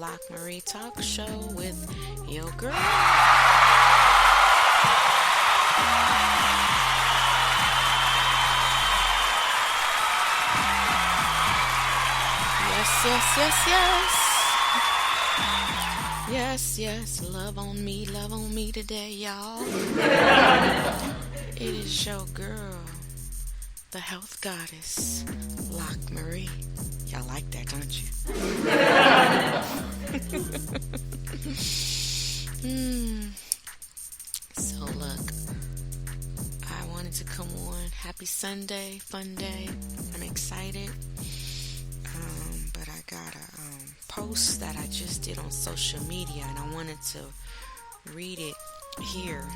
LockMarie Talk Show with your girl. Yes, yes, yes, yes. Yes, yes, love on me today, y'all. It is your girl, the health goddess, LockMarie. Y'all like that, don't you? So look, I wanted to come on. Happy Sunday, fun day. I'm excited. But I got a post that I just did on social media, and I wanted to read it here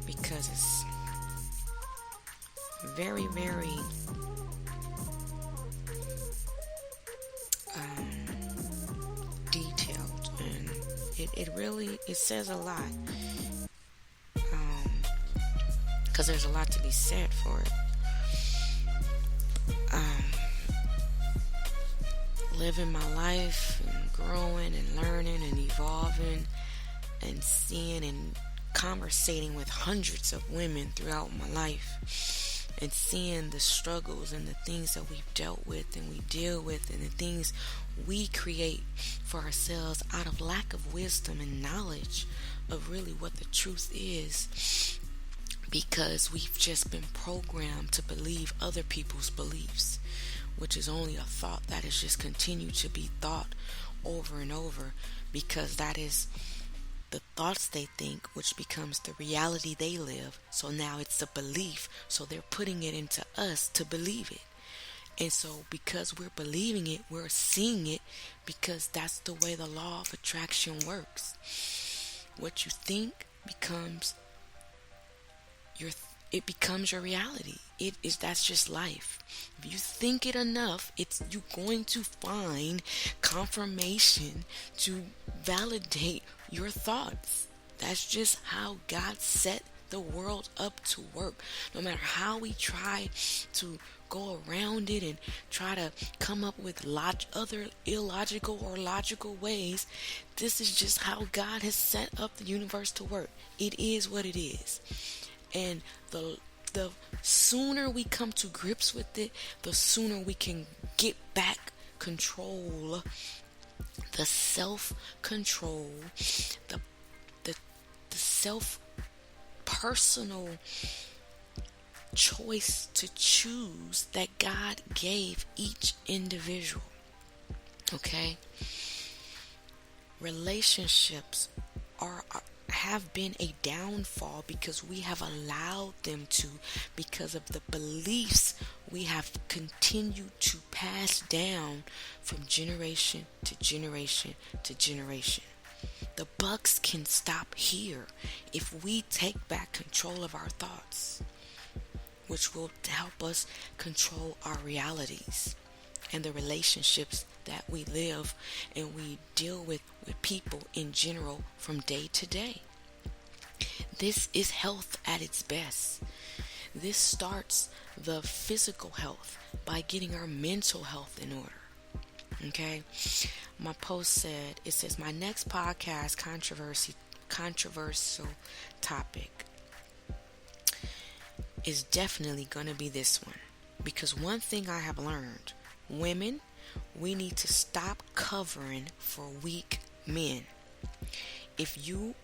because it's very, very detailed, and it really it says a lot, because there's a lot to be said for it. Living my life and growing and learning and evolving and seeing and conversating with hundreds of women throughout my life and seeing the struggles and the things that we've dealt with and we deal with and the things we create for ourselves out of lack of wisdom and knowledge of really what the truth is, because we've just been programmed to believe other people's beliefs, which is only a thought that has just continued to be thought over and over, because that is the thoughts they think, which becomes the reality they live. So now it's a belief, so they're putting it into us to believe it. And so because we're believing it, we're seeing it, because that's the way the law of attraction works. What you think becomes it becomes your reality. That's just life. If you think it enough, you're going to find confirmation to validate your thoughts. That's just how God set the world up to work. No matter how we try to go around it and try to come up with other illogical or logical ways, this is just how God has set up the universe to work. It is what it is. And the sooner we come to grips with it, the sooner we can get back control, the self-control, the self-personal choice to choose that God gave each individual. Okay? Relationships have been a downfall because we have allowed them to, because of the beliefs we have continued to pass down from generation to generation to generation. The bucks can stop here if we take back control of our thoughts, which will help us control our realities and the relationships that we live and we deal with people in general from day to day. This is health at its best. This starts the physical health by getting our mental health in order. Okay? My post says, my next podcast controversial topic is definitely going to be this one. Because one thing I have learned, women, we need to stop covering for weak men. If you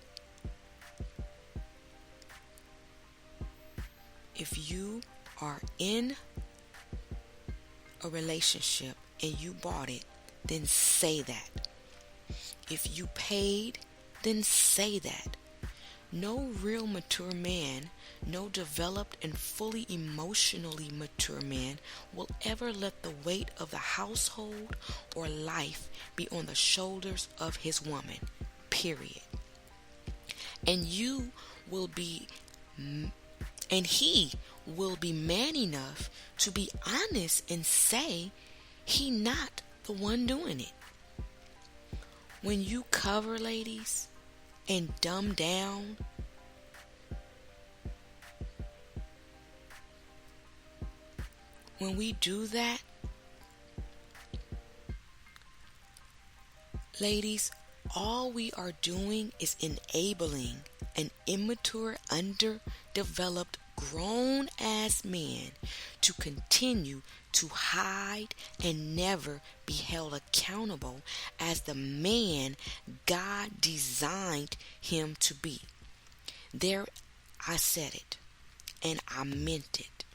are in a relationship and you bought it, then say that. If you paid, then say that. No real mature man, no developed and fully emotionally mature man will ever let the weight of the household or life be on the shoulders of his woman. Period. And he will be man enough to be honest and say he not the one doing it. When you cover, ladies, and dumb down, when we do that, Ladies, all we are doing is enabling an immature, underdeveloped, grown ass man to continue to hide and never be held accountable as the man God designed him to be. There, I said it, and I meant it.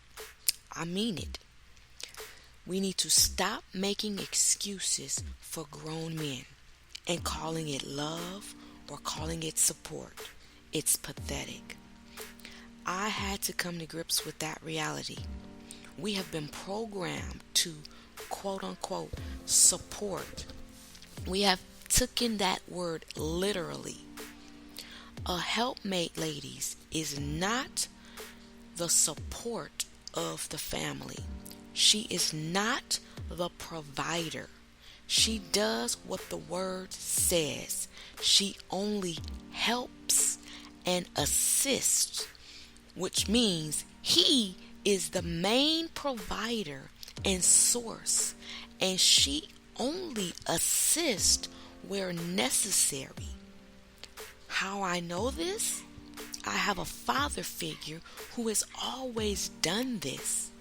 I mean it. We need to stop making excuses for grown men and calling it love or calling it support. It's pathetic. I had to come to grips with that reality. We have been programmed to quote unquote support. We have taken that word literally. A helpmate, ladies, is not the support of the family. She is not the provider. She does what the word says. She only helps and assists, which means he is the main provider and source, and she only assists where necessary. How I know this? I have a father figure who has always done this.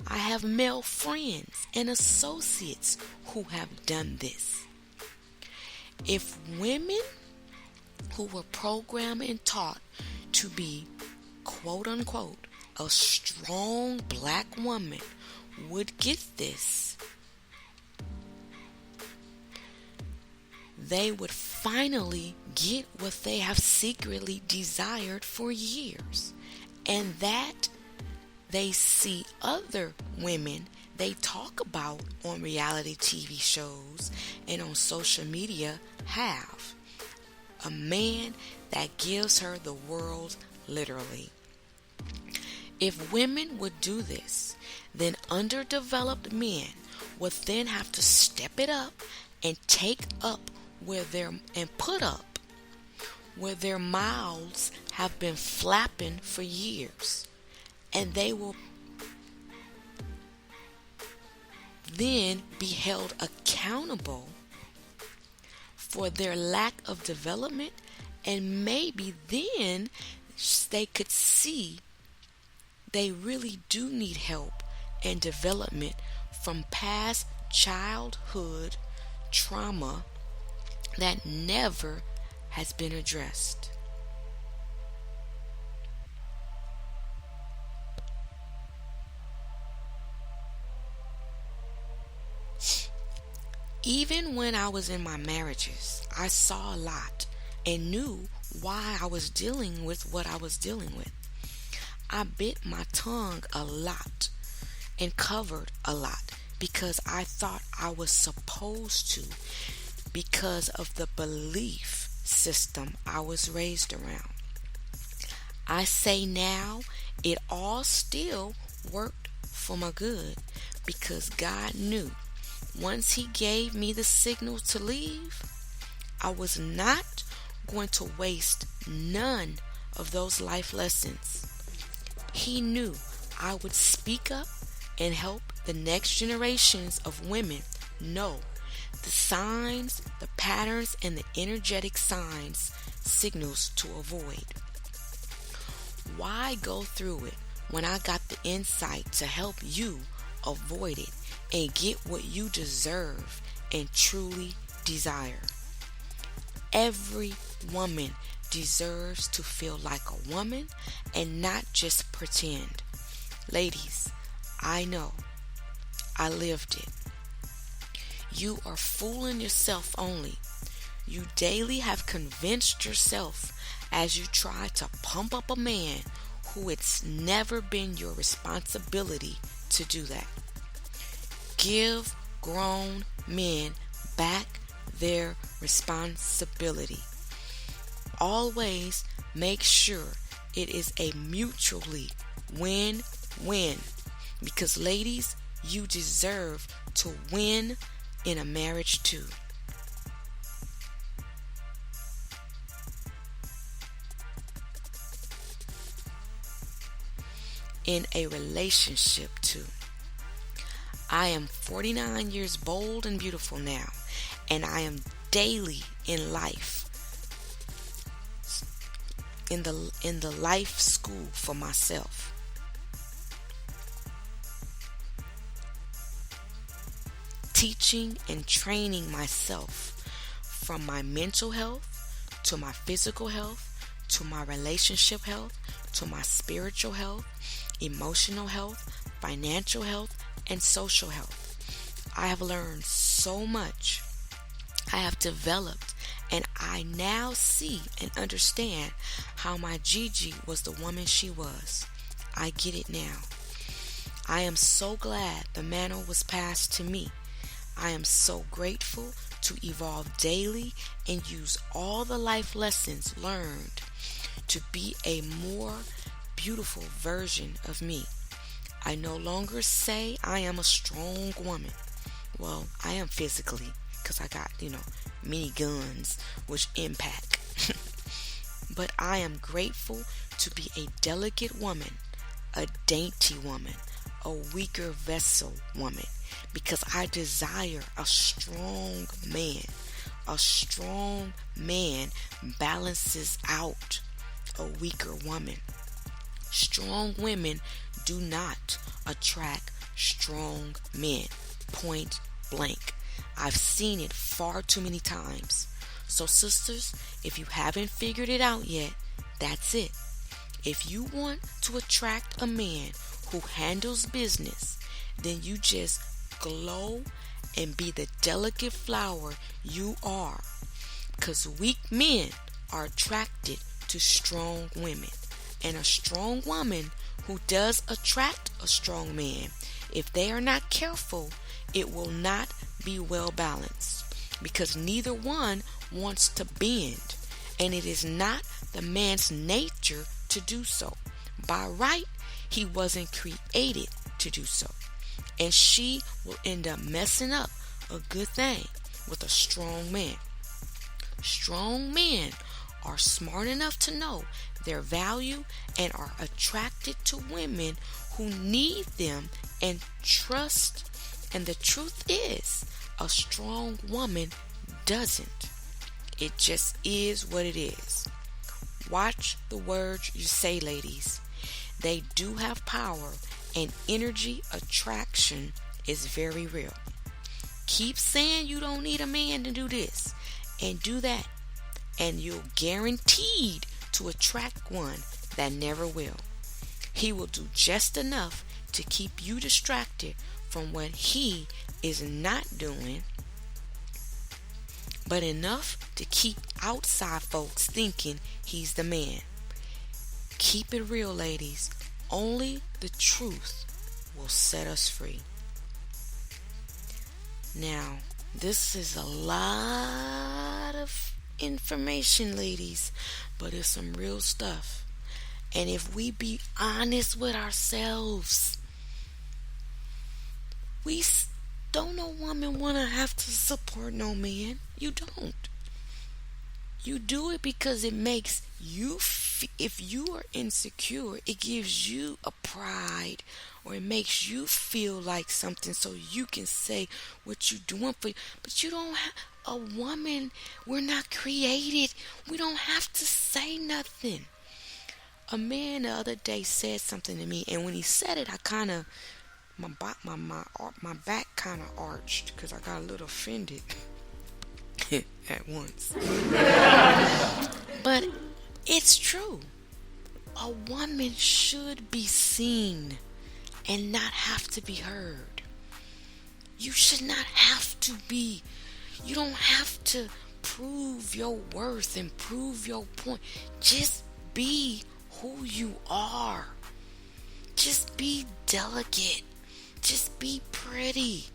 I have male friends and associates who have done this. If women who were programmed and taught to be quote unquote a strong black woman would get this, they would finally get what they have secretly desired for years, and that they see other women they talk about on reality TV shows and on social media have. A man that gives her the world literally. If women would do this, then underdeveloped men would then have to step it up and take up and put up where their mouths have been flapping for years. And they will then be held accountable for their lack of development, and maybe then they could see they really do need help and development from past childhood trauma that never has been addressed. Even when I was in my marriages, I saw a lot and knew why I was dealing with what I was dealing with. I bit my tongue a lot and covered a lot because I thought I was supposed to, because of the belief system I was raised around. I say now it all still worked for my good because God knew once He gave me the signal to leave, I was not going to waste none of those life lessons. He knew I would speak up and help the next generations of women know the signs, the patterns, and the energetic signals to avoid. Why go through it when I got the insight to help you avoid it and get what you deserve and truly desire? Every woman deserves to feel like a woman and not just pretend. Ladies, I know. I lived it. You are fooling yourself only. You daily have convinced yourself as you try to pump up a man who it's never been your responsibility to do that. Give grown men back their responsibility. Always make sure it is a mutually win-win, because ladies, you deserve to win in a marriage too. In a relationship too. I am 49 years bold and beautiful now, and I am daily in life, in the life school for myself. Teaching and training myself from my mental health to my physical health to my relationship health to my spiritual health, emotional health, financial health, and social health. I have learned so much. I have developed, and I now see and understand how my Gigi was the woman she was. I get it now. I am so glad the mantle was passed to me. I am so grateful to evolve daily and use all the life lessons learned to be a more beautiful version of me. I no longer say I am a strong woman. Well, I am physically, because I got, many guns which impact. But I am grateful to be a delicate woman, a dainty woman, a weaker vessel woman, because I desire a strong man. A strong man balances out a weaker woman. Strong women do not attract strong men. Point blank. I've seen it far too many times. So sisters, if you haven't figured it out yet, that's it. If you want to attract a man who handles business, then you just glow and be the delicate flower you are. Because weak men are attracted to strong women. And a strong woman who does attract a strong man, if they are not careful, it will not be well balanced. Because neither one wants to bend. And it is not the man's nature to do so. By right, he wasn't created to do so. And she will end up messing up a good thing with a strong man. Strong men are smart enough to know their value and are attracted to women who need them and trust. And the truth is, a strong woman doesn't. It just is what it is. Watch the words you say, ladies. They do have power, and energy attraction is very real. Keep saying you don't need a man to do this and do that, and you're guaranteed to attract one that never will. He will do just enough to keep you distracted from what he is not doing, but enough to keep outside folks thinking he's the man. Keep it real, ladies. Only the truth will set us free. Now, this is a lot of information, ladies, but it's some real stuff. And if we be honest with ourselves, we don't no woman want to have to support no man. You don't. You do it because it makes you if you are insecure, it gives you a pride, or it makes you feel like something, so you can say what you're doing for you. But you don't have a woman. We're not created. We don't have to say nothing. A man the other day said something to me, and when he said it, I kind of my back kind of arched because I got a little offended at once. But it's true. A woman should be seen and not have to be heard. You should not have to be. You don't have to prove your worth and prove your point. Just be who you are. Just be delicate. Just be pretty.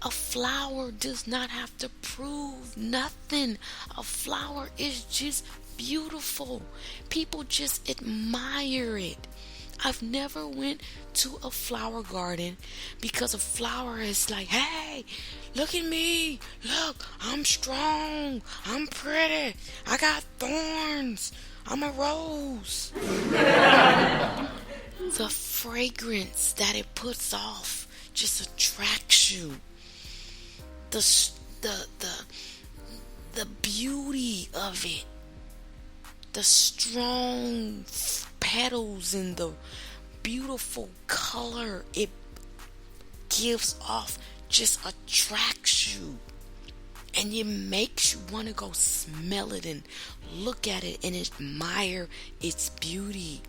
A flower does not have to prove nothing. A flower is just beautiful. People just admire it. I've never went to a flower garden because a flower is like, hey, look at me. Look, I'm strong. I'm pretty. I got thorns. I'm a rose. The fragrance that it puts off just attracts you. the beauty of it, the strong petals and the beautiful color it gives off just attracts you, and it makes you want to go smell it and look at it and admire its beauty.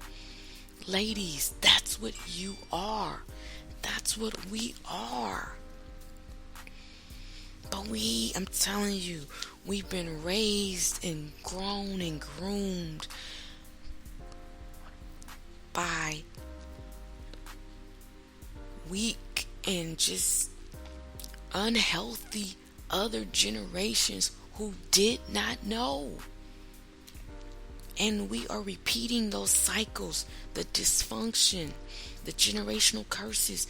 Ladies, that's what you are. That's what we are. But I'm telling you, we've been raised and grown and groomed by weak and just unhealthy other generations who did not know. And we are repeating those cycles. The dysfunction, the generational curses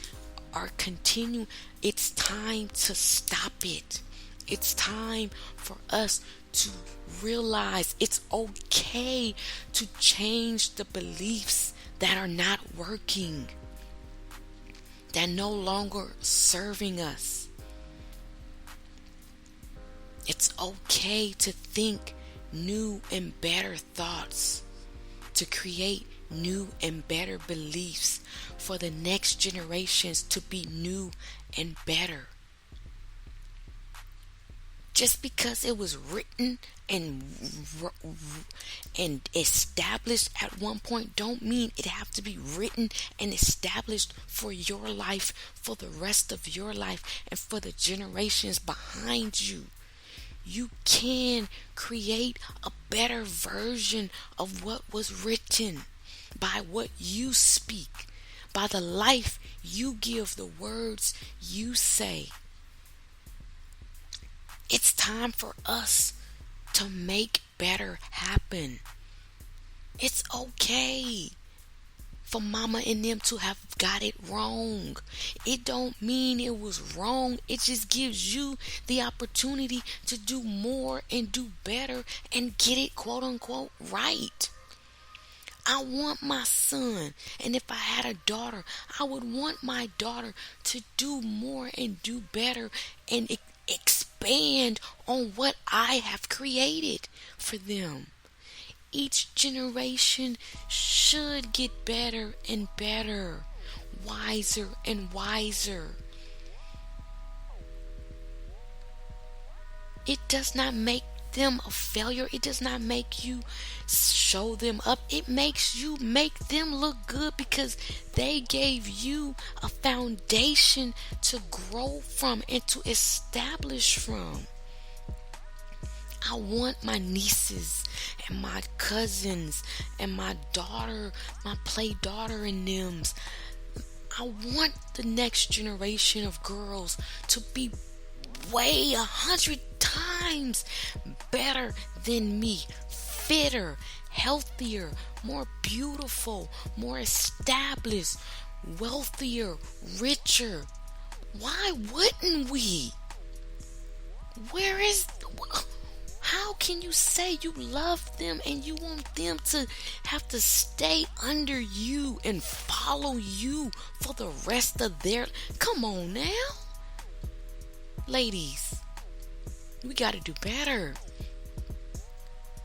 are continuing. It's time to stop it. It's time for us to realize it's okay to change the beliefs that are not working, that no longer serving us. It's okay to think new and better thoughts, to create new and better beliefs for the next generations to be new and better. Just because it was written and established at one point don't mean it have to be written and established for your life, for the rest of your life, and for the generations behind you. You can create a better version of what was written by what you speak, by the life you give, the words you say. It's time for us to make better happen. It's okay for mama and them to have got it wrong. It don't mean it was wrong. It just gives you the opportunity to do more and do better and get it quote unquote right. I want my son, and if I had a daughter, I would want my daughter to do more and do better and expand on what I have created for them. Each generation should get better and better, wiser and wiser. It does not make them a failure. It does not make you show them up. It makes you make them look good because they gave you a foundation to grow from and to establish from. I want my nieces and my cousins and my daughter, my play daughter and thems. I want the next generation of girls to be way 100 times better than me, fitter, healthier, more beautiful, more established, wealthier, richer. Why wouldn't we? How can you say you love them and you want them to have to stay under you and follow you for the rest of their... Come on now. Ladies, we gotta do better.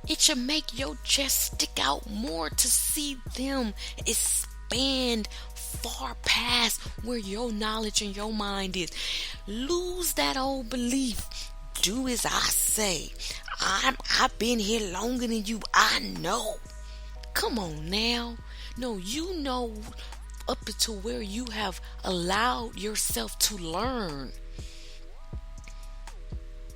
It should make your chest stick out more to see them expand far past where your knowledge and your mind is. Lose that old belief. Do as I say. I've been here longer than you. I know. Come on now. No, you know up until where you have allowed yourself to learn.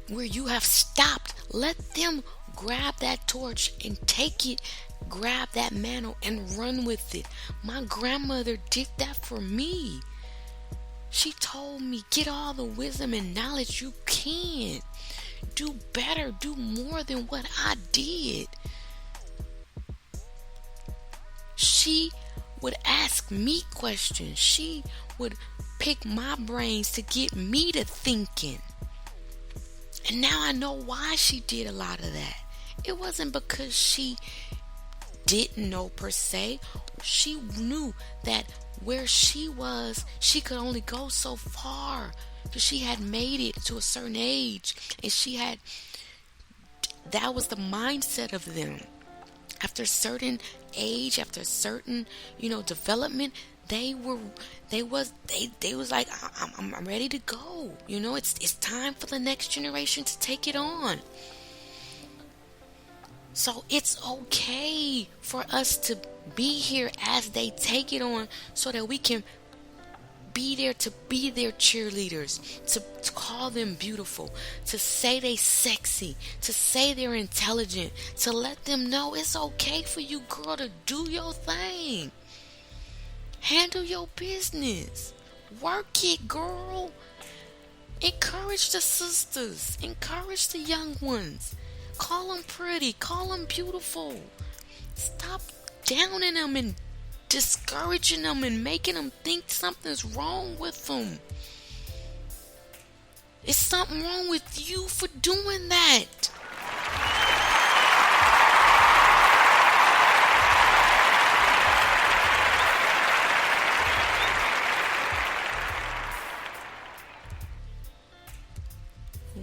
Where you have stopped. Let them grab that torch and take it. Grab that mantle and run with it. My grandmother did that for me. She told me, get all the wisdom and knowledge you can. Do better, do more than what I did. She would ask me questions. She would pick my brains to get me to thinking. And now I know why she did a lot of that. It wasn't because she didn't know per se. She knew that where she was, she could only go so far because she had made it to a certain age and she had That was the mindset of them. After a certain age, after a certain, development, they was like, I'm ready to go. It's time for the next generation to take it on. So it's okay for us to be here as they take it on, so that we can be there to be their cheerleaders, to call them beautiful, to say they sexy, to say they're intelligent, to let them know it's okay for you, girl, to do your thing. Handle your business. Work it, girl. Encourage the sisters. Encourage the young ones. Call them pretty. Call them beautiful. Stop downing them and discouraging them and making them think something's wrong with them. It's something wrong with you for doing that.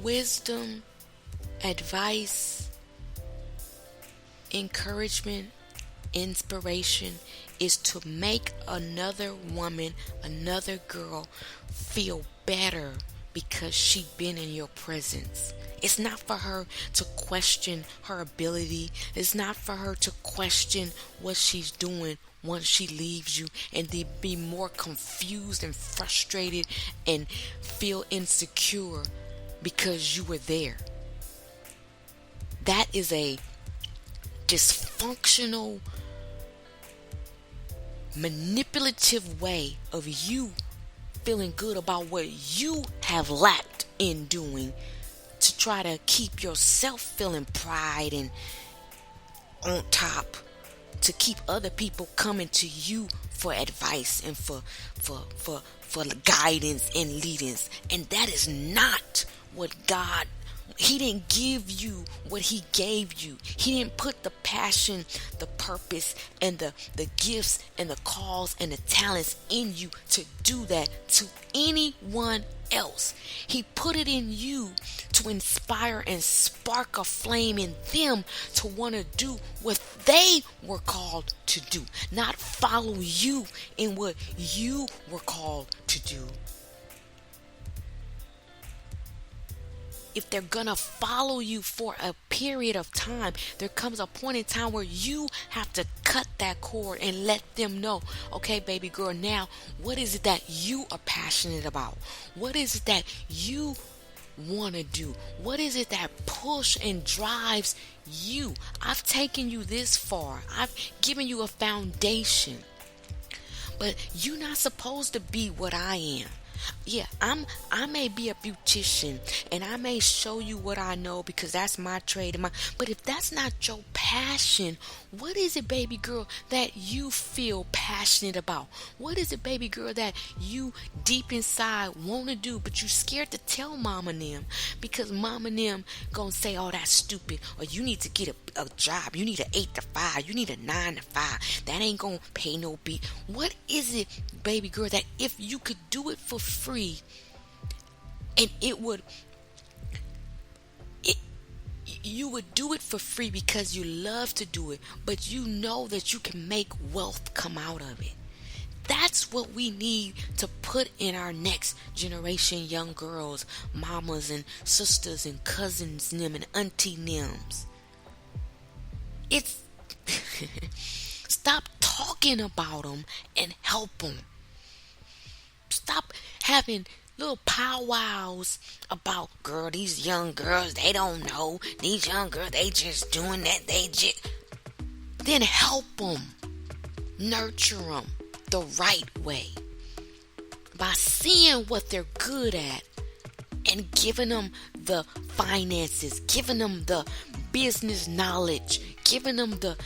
Wisdom, advice, encouragement, inspiration is to make another woman, another girl feel better because she been in your presence. It's not for her to question her ability. It's not for her to question what she's doing once she leaves you and then be more confused and frustrated and feel insecure because you were there. That is a dysfunctional, manipulative way of you feeling good about what you have lacked in doing, to try to keep yourself feeling pride and on top, to keep other people coming to you for advice and for guidance and leadings. And that is not what God, He didn't give you what He gave you. He didn't put the passion, the purpose, and the gifts and the calls and the talents in you to do that to anyone else. He put it in you to inspire and spark a flame in them to want to do what they were called to do, not follow you in what you were called to do. If they're gonna follow you for a period of time, there comes a point in time where you have to cut that cord and let them know, okay, baby girl, now what is it that you are passionate about? What is it that you want to do? What is it that push and drives you? I've taken you this far. I've given you a foundation, but you're not supposed to be what I am. Yeah, I may be a beautician and I may show you what I know because that's my trade. But if that's not your passion, what is it, baby girl, that you feel passionate about? What is it, baby girl, that you deep inside want to do, but you scared to tell mama and them because mama and them gonna say, oh, that's stupid, or you need to get a job, you need an 8 to 5, you need a 9 to 5, that ain't gonna pay no beat. What is it, baby girl, that if you could do it for free and you would do it for free because you love to do it, but you know that you can make wealth come out of it? That's what we need to put in our next generation, young girls, mamas and sisters and cousins them and auntie nems. It's stop talking about them and help them. Stop having little powwows about, girl, these young girls, they don't know. These young girls, they just doing that. Then help them. Nurture them the right way by seeing what they're good at and giving them the finances, giving them the business knowledge, giving them the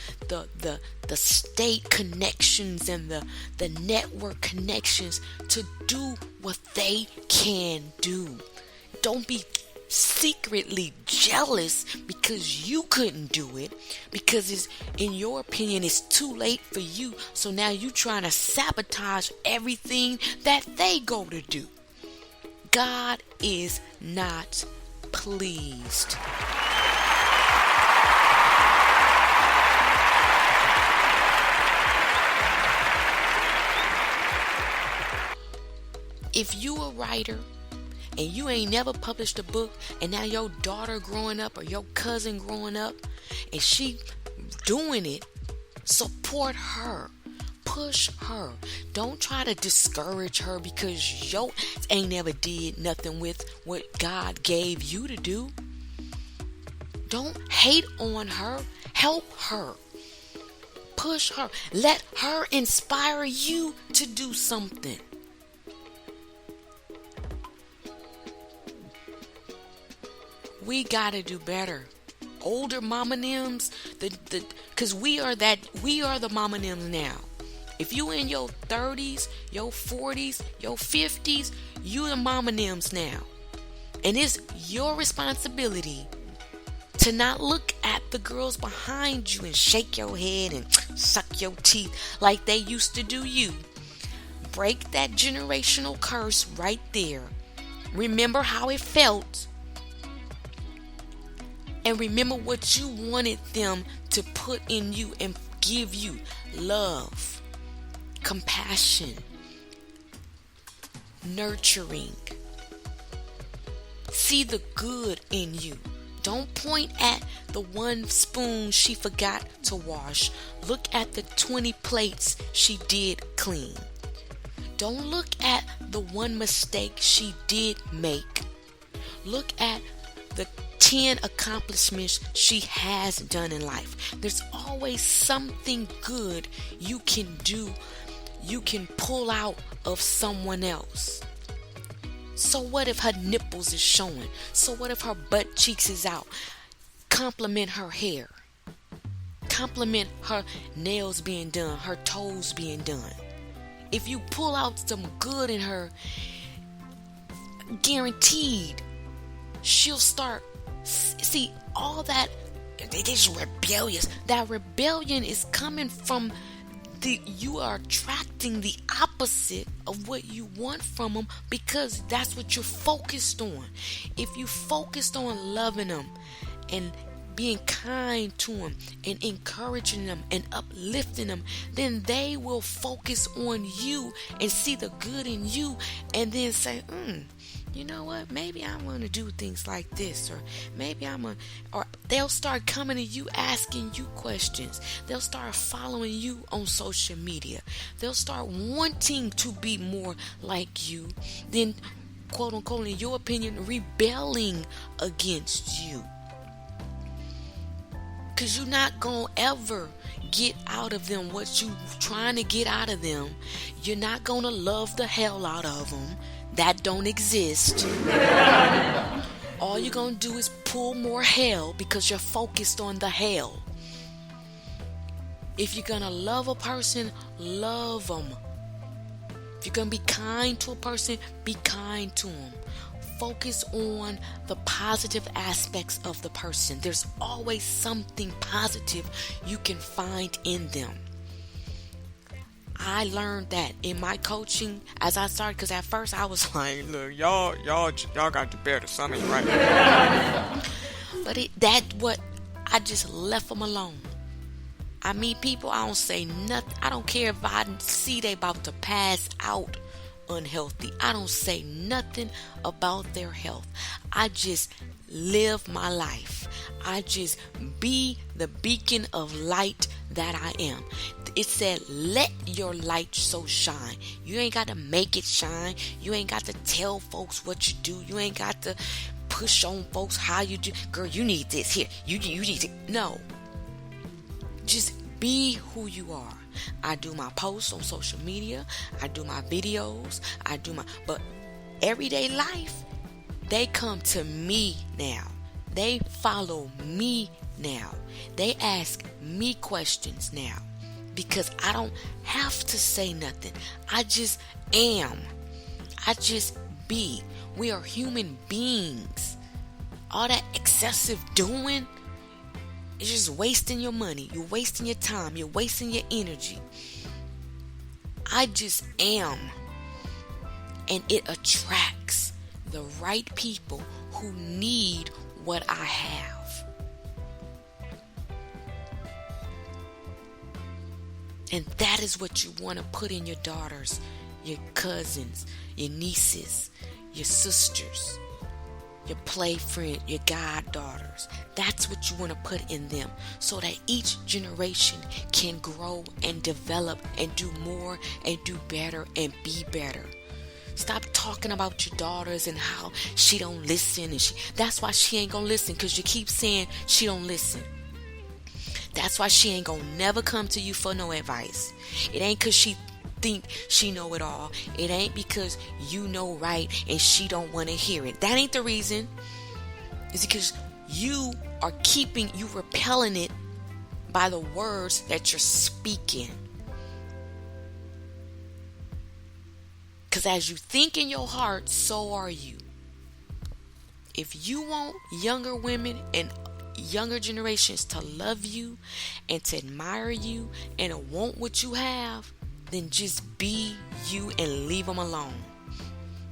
state connections and the network connections to do what they can do. Don't be secretly jealous because you couldn't do it, because it's, in your opinion, it's too late for you, so now you trying to sabotage everything that they go to do. God is not pleased. writer and you ain't never published a book, and now your daughter growing up or your cousin growing up and she doing it, support her. Push her. Don't try to discourage her because yo ain't never did nothing with what God gave you to do. Don't hate on her. Help her. Push her. Let her inspire you to do something. We gotta do better. Older mama nims, cause we are the mama nims now. If you in your 30s, your 40s, your 50s, you the mama nims now. And it's your responsibility to not look at the girls behind you and shake your head and suck your teeth like they used to do you. Break that generational curse right there. Remember how it felt. And remember what you wanted them to put in you and give you. Love, compassion, nurturing. See the good in you. Don't point at the one spoon she forgot to wash. Look at the 20 plates she did clean. Don't look at the one mistake she did make. Look at the 10 accomplishments she has done in life. There's always something good you can do, you can pull out of someone else. So what if her nipples is showing? So what if her butt cheeks is out? Compliment her hair. Compliment her nails being done, her toes being done. If you pull out some good in her, guaranteed she'll start. See, all that, it is rebellious. That rebellion is coming from you are attracting the opposite of what you want from them because that's what you're focused on. If you focused on loving them and being kind to them and encouraging them and uplifting them, then they will focus on you and see the good in you and then say, you know what, maybe I want to do things like this, or maybe or they'll start coming to you asking you questions. They'll start following you on social media. They'll start wanting to be more like you, then quote unquote, in your opinion, rebelling against you. Because you're not going to ever get out of them what you're trying to get out of them. You're not going to love the hell out of them. That don't exist. All you're going to do is pull more hell because you're focused on the hell. If you're going to love a person, love them. If you're going to be kind to a person, be kind to them. Focus on the positive aspects of the person. There's always something positive you can find in them. I learned that in my coaching as I started, because at first I was like, look, y'all got to do better. Something right. But I just left them alone. I meet people, I don't say nothing. I don't care if I see they about to pass out unhealthy. I don't say nothing about their health. I just live my life. I just be the beacon of light that I am. It said, let your light so shine. You ain't got to make it shine. You ain't got to tell folks what you do. You ain't got to push on folks how you do. Girl, you need this here. You need it. No. Just be who you are. I do my posts on social media. I do my videos. But everyday life, they come to me now. They follow me now. They ask me questions now. Because I don't have to say nothing. I just am. I just be. We are human beings. All that excessive doing is just wasting your money. You're wasting your time. You're wasting your energy. I just am. And it attracts the right people who need what I have. And that is what you want to put in your daughters, your cousins, your nieces, your sisters, your play friend, your goddaughters. That's what you want to put in them so that each generation can grow and develop and do more and do better and be better. Stop talking about your daughters and how she don't listen, and that's why she ain't gonna listen, because you keep saying she don't listen. That's why she ain't gonna never come to you for no advice. It ain't because she think she know it all. It ain't because you know right and she don't want to hear it. That ain't the reason. It's because you repelling it by the words that you're speaking. Because as you think in your heart, so are you. If you want younger women and younger generations to love you and to admire you and to want what you have, then just be you and leave them alone.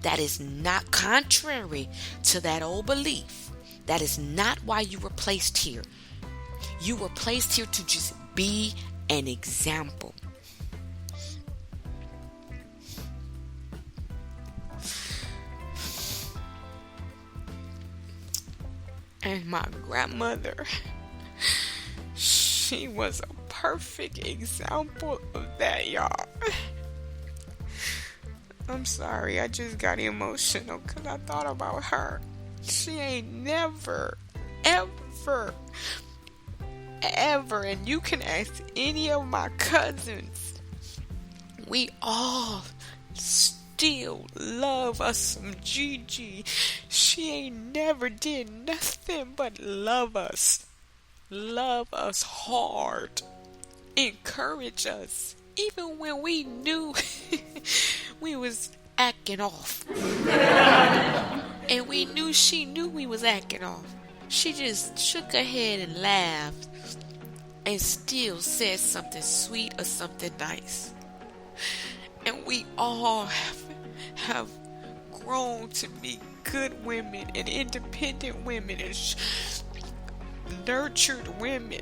That is not contrary to that old belief. That is not why you were placed here. You were placed here to just be an example. And my grandmother, she was a perfect example of that, y'all. I'm sorry, I just got emotional because I thought about her. She ain't never, ever, and you can ask any of my cousins, we all still love us some Gigi. She ain't never did nothing but love us hard, encourage us, even when we knew we was acting off. And we knew she knew we was acting off. She just shook her head and laughed and still said something sweet or something nice. And we all have grown to be good women and independent women and nurtured women.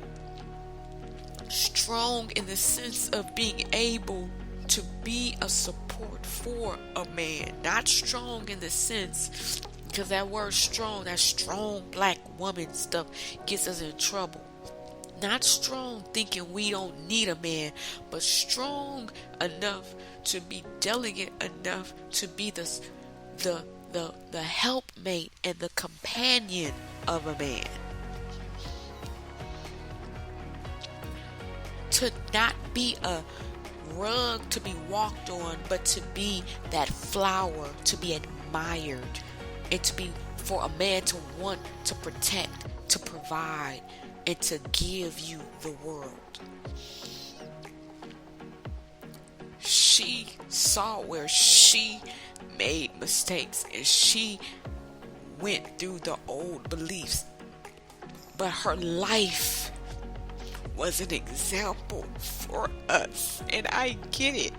Strong in the sense of being able to be a support for a man. Not strong in the sense, because that word strong, that strong black woman stuff gets us in trouble. Not strong thinking we don't need a man, but strong enough to be delicate enough to be the helpmate and the companion of a man. To not be a rug to be walked on, but to be that flower to be admired, and to be for a man to want to protect, to provide, and to give you the world. She saw where she made mistakes and she went through the old beliefs, but her life was an example for us, and I get it.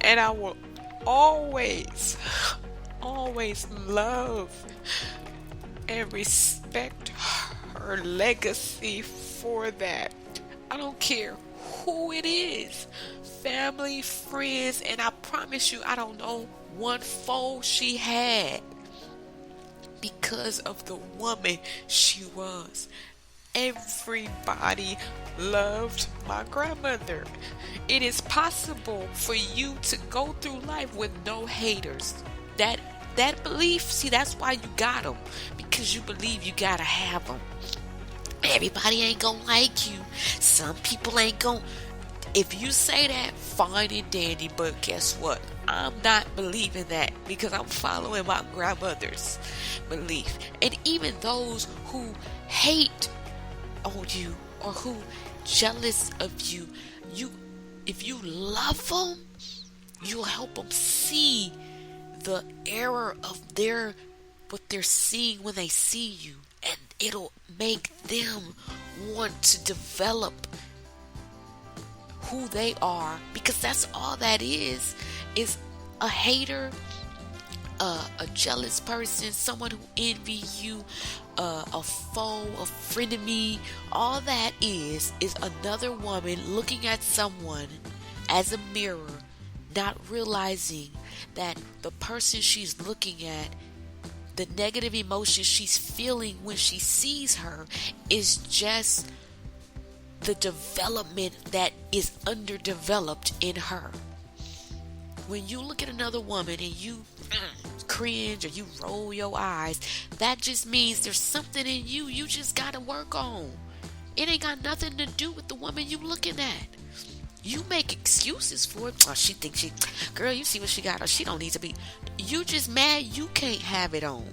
And I will always love and respect her legacy for that. I don't care who it is, family, friends, and I promise you I don't know one foe she had because of the woman she was. Everybody loved my grandmother. It is possible for you to go through life with no haters. That belief, see, that's why you got them, because you believe you gotta have them. Everybody ain't gonna like you. Some people ain't gonna. If you say that, fine and dandy, but guess what? I'm not believing that because I'm following my grandmother's belief. And even those who hate on you or who jealous of you, if you love them, you'll help them see the error of what they're seeing when they see you, and it'll make them want to develop who they are, because that's all that is a hater, a jealous person, someone who envies you, a foe, a frenemy. All that is another woman looking at someone as a mirror, not realizing that the person she's looking at, the negative emotion she's feeling when she sees her, is just the development that is underdeveloped in her. When you look at another woman and you cringe or you roll your eyes, that just means there's something in you just gotta work on. It ain't got nothing to do with the woman you looking at. You make excuses for it. Oh, she thinks girl, you see what she got, or she don't need to be. You just mad you can't have it on.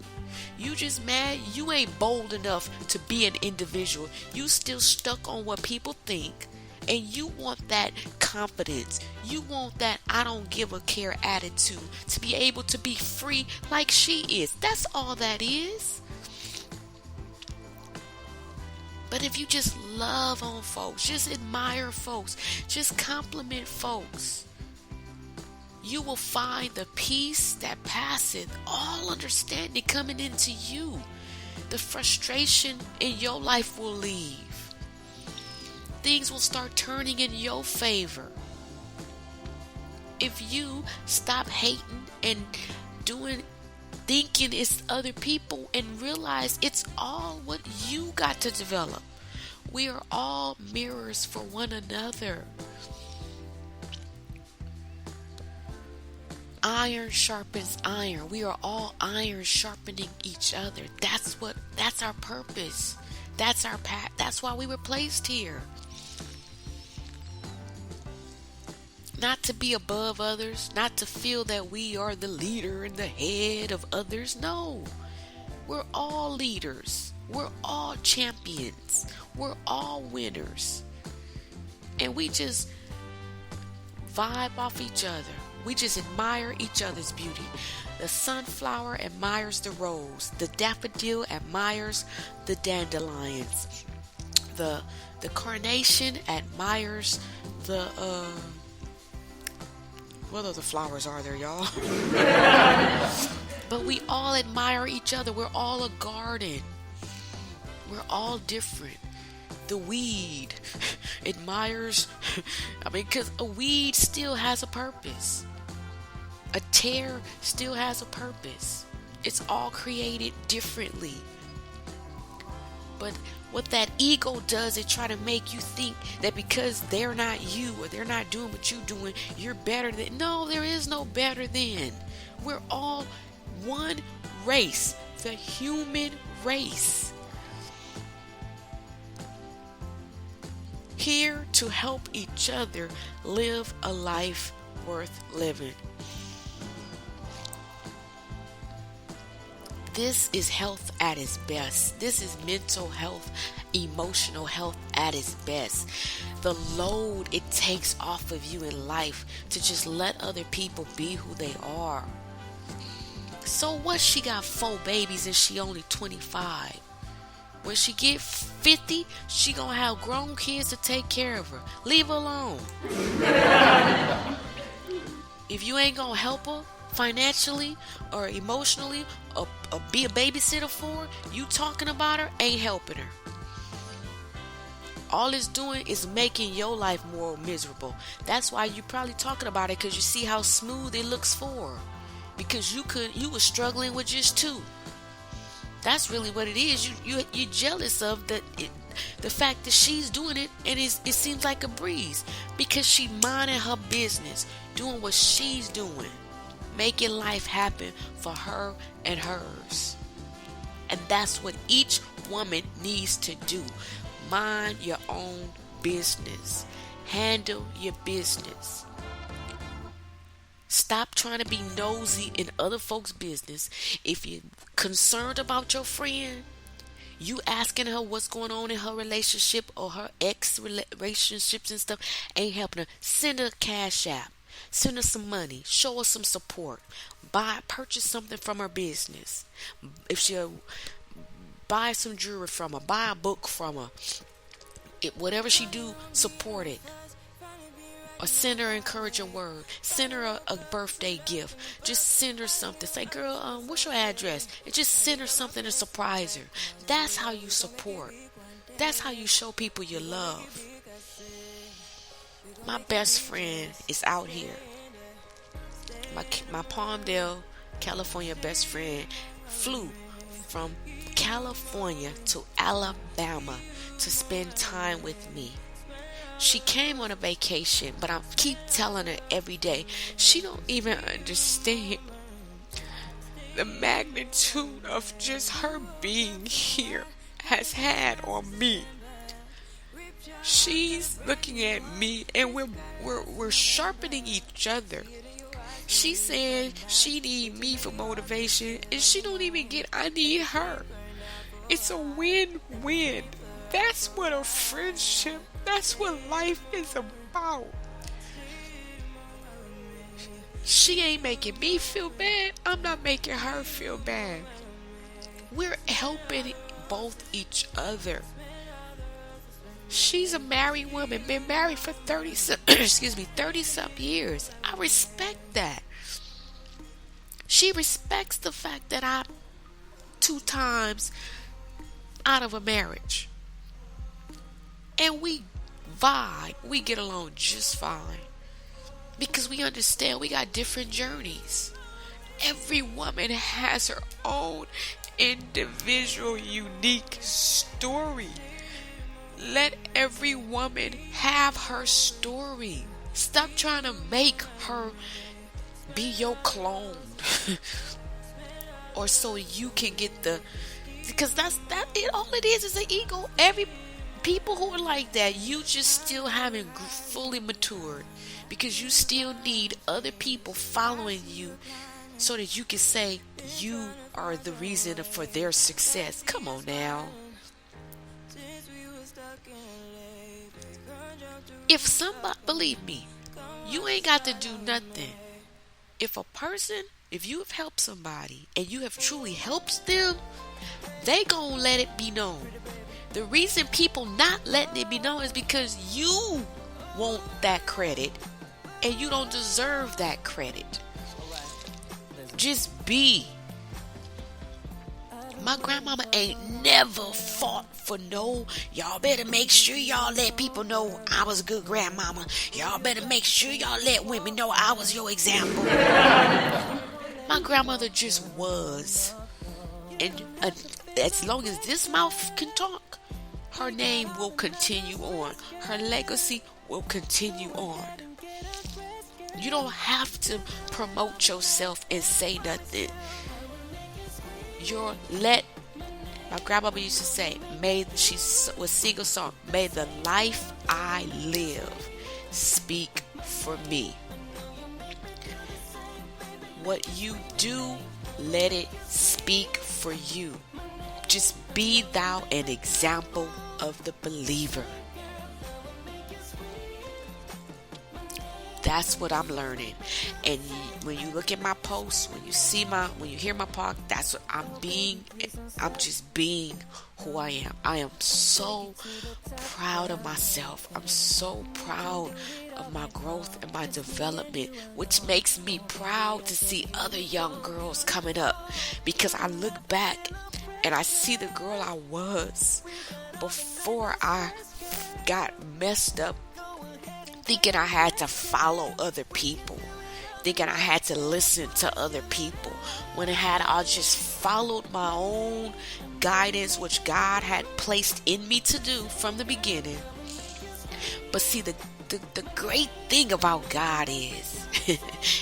You just mad you ain't bold enough to be an individual. You still stuck on what people think, and you want that confidence. You want that I don't give a care attitude to be able to be free like she is. That's all that is. But if you just love on folks, just admire folks, just compliment folks, you will find the peace that passeth all understanding coming into you. The frustration in your life will leave. Things will start turning in your favor. If you stop hating and thinking it's other people and realize it's all what you got to develop. We are all mirrors for one another. Iron sharpens iron. We are all iron sharpening each other. That's our purpose. That's our path. That's why we were placed here. Not to be above others, not to feel that we are the leader and the head of others. No, we're all leaders. We're all champions. We're all winners. And we just vibe off each other. We just admire each other's beauty. The sunflower admires the rose. The daffodil admires the dandelions. The carnation admires the what other flowers are there, y'all? But we all admire each other. We're all a garden. We're all different. The weed admires, because a weed still has a purpose. A tear still has a purpose. It's all created differently. But what that ego does is try to make you think that because they're not you or they're not doing what you're doing, you're better than. No, there is no better than. We're all one race, the human race. Here to help each other live a life worth living. This is health at its best. This is mental health, emotional health at its best. The load it takes off of you in life to just let other people be who they are. So what, she got 4 babies and she only 25. When she get 50, she gonna have grown kids to take care of her. Leave her alone. If you ain't gonna help her financially or emotionally or be a babysitter for her, you talking about her ain't helping her. All it's doing is making your life more miserable. That's why you probably talking about it, because you see how smooth it looks for her. Because you were struggling with just 2. That's really what it is. You're jealous of the fact that she's doing it, and it seems like a breeze, because she minding her business, doing what she's doing, making life happen for her and hers. And that's what each woman needs to do. Mind your own business. Handle your business. Stop trying to be nosy in other folks' business. If you're concerned about your friend, you asking her what's going on in her relationship or her ex relationships and stuff ain't helping her. Send her a cash app. Send her some money. Show her some support. Purchase something from her business. If she'll buy some jewelry from her, buy a book from her. Whatever she do, support it. Or send her an encouraging word. Send her a birthday gift. Just send her something. Say, girl, what's your address? And just send her something to surprise her. That's how you support. That's how you show people your love. My best friend is out here. My Palmdale, California best friend flew from California to Alabama to spend time with me. She came on a vacation, but I keep telling her every day, she don't even understand the magnitude of just her being here has had on me. She's looking at me and we're sharpening each other. She said she need me for motivation and she don't even get I need her. It's a win-win. That's what a friendship, that's what life is about. She ain't making me feel bad. I'm not making her feel bad. We're helping both each other. She's a married woman, been married for 30 some years. I respect that. She respects the fact that I'm 2 times out of a marriage. And we vibe. We get along just fine. Because we understand we got different journeys. Every woman has her own individual, unique story. Let every woman have her story. Stop trying to make her be your clone. Or so you can get because that's all it is an ego. Every people who are like that, you just still haven't fully matured, because you still need other people following you so that you can say you are the reason for their success. Come on now. If somebody, believe me, you ain't got to do nothing. If you have helped somebody and you have truly helped them, they gonna let it be known. The reason people not letting it be known is because you want that credit and you don't deserve that credit. Just be. My grandmama ain't never fought for no, y'all better make sure y'all let people know I was a good grandmama. Y'all better make sure y'all let women know I was your example. My grandmother just was. And as long as this mouth can talk, her name will continue on. Her legacy will continue on. You don't have to promote yourself and say nothing. My grandmama used to say, she would sing a song, may the life I live speak for me. What you do, let it speak for you. Just be thou an example of the believer. That's what I'm learning. And when you look at my posts, when you hear my talk, that's what I'm being. I'm just being who I am. I am so proud of myself. I'm so proud of my growth and my development, which makes me proud to see other young girls coming up, because I look back and I see the girl I was before I got messed up, thinking I had to follow other people, thinking I had to listen to other people, when I just followed my own guidance, which God had placed in me to do from the beginning. But see, the great thing about God is,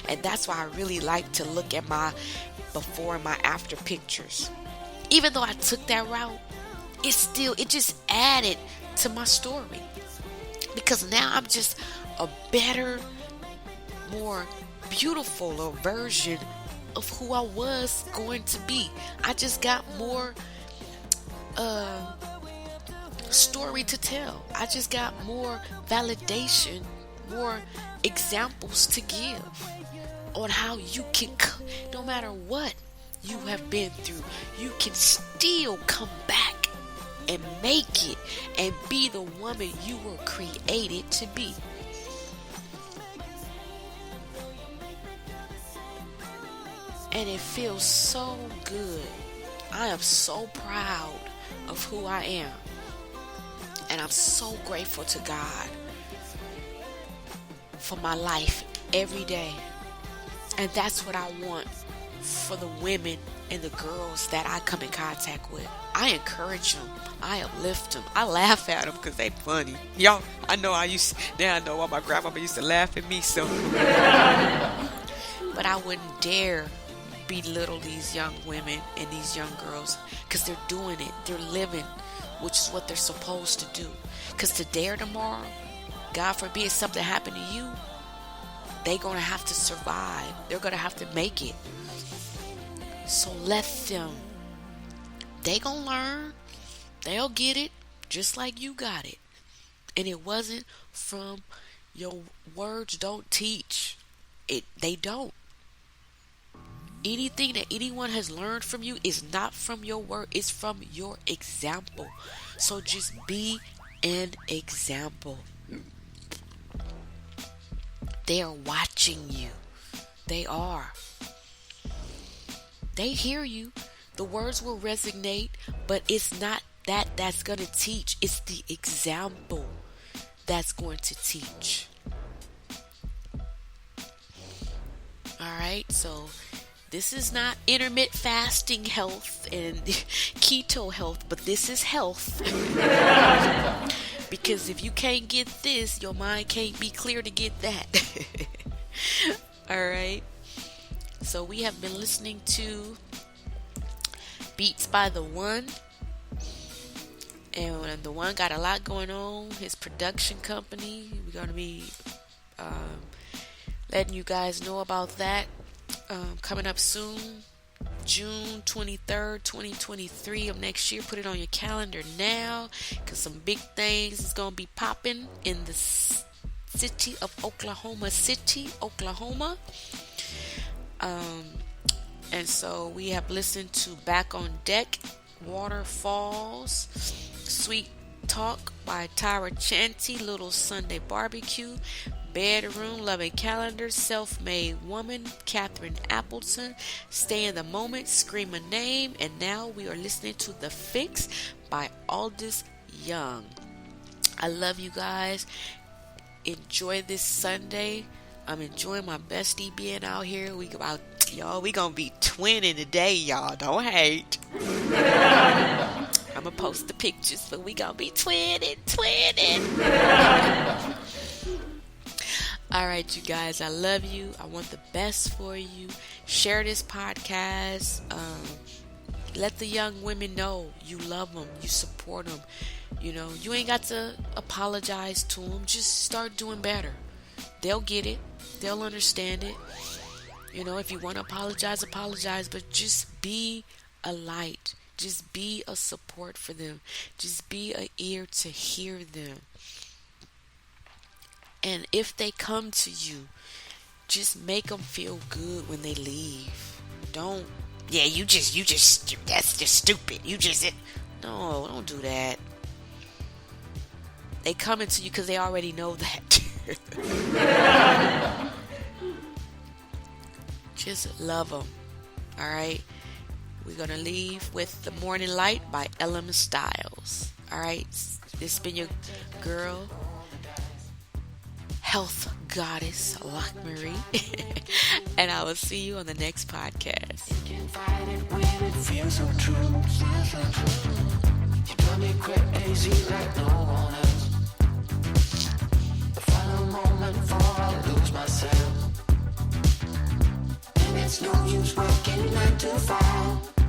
and that's why I really like to look at my before and my after pictures. Even though I took that route, it just added to my story. Because now I'm just a better, more beautiful version of who I was going to be. I just got more story to tell. I just got more validation, more examples to give on how you can, no matter what you have been through, you can still come back and make it and be the woman you were created to be. And it feels so good. I am so proud of who I am. And I'm so grateful to God for my life every day. And that's what I want for the women and the girls that I come in contact with. I encourage them. I uplift them. I laugh at them because they funny. Y'all, I know now I know why my grandmama used to laugh at me so. But I wouldn't dare belittle these young women and these young girls because they're doing it. They're living, which is what they're supposed to do. Because today or tomorrow, God forbid something happen to you, they're going to have to survive. They're going to have to make it. So let them. They going to learn. They'll get it just like you got it. And it wasn't from your words don't teach. They don't. Anything that anyone has learned from you is not from your word. It's from your example. So just be an example. They are watching you. They are. They hear you. The words will resonate, but it's not that's going to teach. It's the example that's going to teach. Alright, so this is not intermittent fasting health and keto health, but this is health. Because if you can't get this, your mind can't be clear to get that. Alright, so we have been listening to Beats by the One. And the One got a lot going on. His production company. We're going to be letting you guys know about that coming up soon. June 23rd, 2023 of next year. Put it on your calendar now, because some big things is going to be popping in the city of Oklahoma City, Oklahoma. And so we have listened to Back on Deck, Waterfalls, Sweet Talk by Tyra Chanty, Little Sunday Barbecue, Bedroom, Loving Calendar, Self-Made Woman, Catherine Appleton, Stay in the Moment, Scream a Name, and now we are listening to The Fix by Aldous Young. I love you guys. Enjoy this Sunday. I'm enjoying my bestie being out here. We gonna be twinning today, y'all. Don't hate. I'm gonna post the pictures, but we gonna be twinning. Alright, you guys, I love you. I want the best for you. Share this podcast. Let the young women know you love them, you support them. You know, you ain't got to apologize to them. Just start doing better. They'll get it. They'll understand it. You know, if you want to apologize, but just be a light. Just be a support for them. Just be an ear to hear them. And if they come to you, just make them feel good when they leave. Don't, you just, that's just stupid. No, don't do that. They coming to you because they already know that. Just love them. Alright? We're going to leave with The Morning Light by Ellen Stiles. Alright? This has been your girl, health goddess, LockMarie. And I will see you on the next podcast. You can fight it when it feels so true. You got me crazy like no one else. The final moment before I lose myself. And it's no use working 9 to 5.